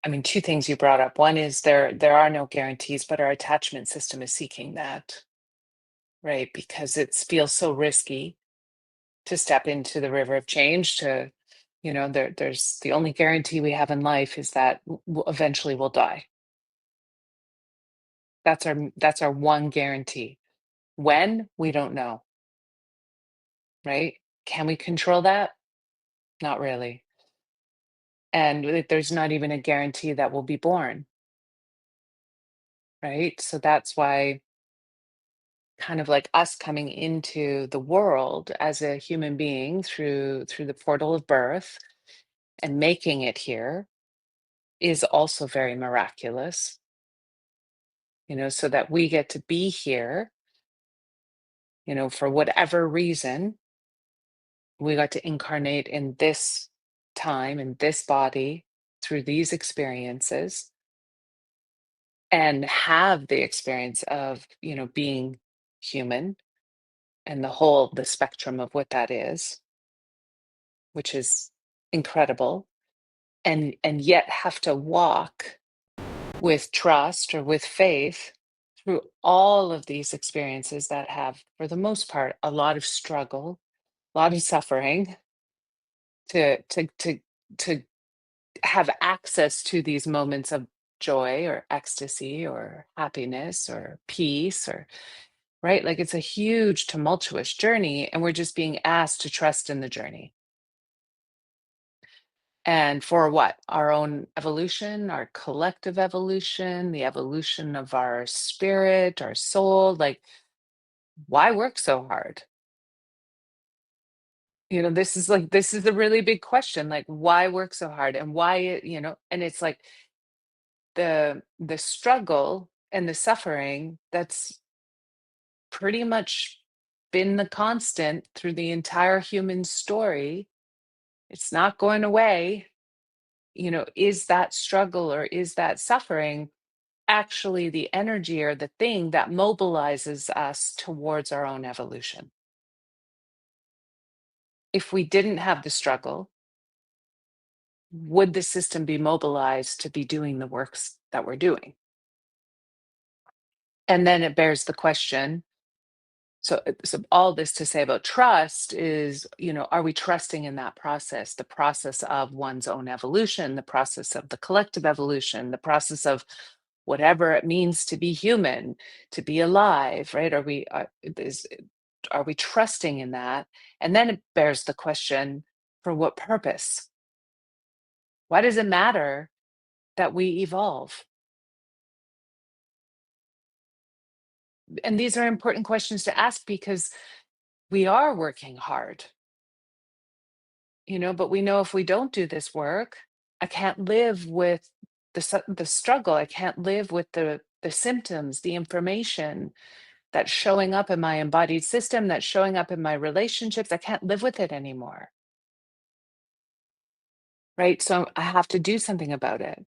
I mean, two things you brought up. One is there are no guarantees, but our attachment system is seeking that, right? Because it feels so risky to step into the river of change. There's the only guarantee we have in life is that eventually we'll die. That's our one guarantee. When we don't know, right? Can we control that? Not really. And there's not even a guarantee that we'll be born, right? So that's why kind of like us coming into the world as a human being through the portal of birth and making it here is also very miraculous, so that we get to be here, for whatever reason we got to incarnate in this time in this body through these experiences and have the experience of being human and the spectrum of what that is, which is incredible, and yet have to walk with trust or with faith through all of these experiences that have, for the most part, a lot of struggle, a lot of suffering to have access to these moments of joy or ecstasy or happiness or peace, or right, like it's a huge tumultuous journey, and we're just being asked to trust in the journey. And for what? Our own evolution, our collective evolution, the evolution of our spirit, our soul. Like, why work so hard? This is a really big question. Like, why work so hard? And and it's like the struggle and the suffering that's pretty much been the constant through the entire human story. It's not going away. Is that struggle or is that suffering actually the energy or the thing that mobilizes us towards our own evolution? If we didn't have the struggle, would the system be mobilized to be doing the works that we're doing? And then it bears the question. So all this to say about trust is, are we trusting in that process, the process of one's own evolution, the process of the collective evolution, the process of whatever it means to be human, to be alive, right? Are we trusting in that? And then it bears the question, for what purpose? Why does it matter that we evolve? And these are important questions to ask because we are working hard, but we know if we don't do this work, I can't live with the struggle. I can't live with the symptoms, the information that's showing up in my embodied system, that's showing up in my relationships. I can't live with it anymore. Right? So I have to do something about it.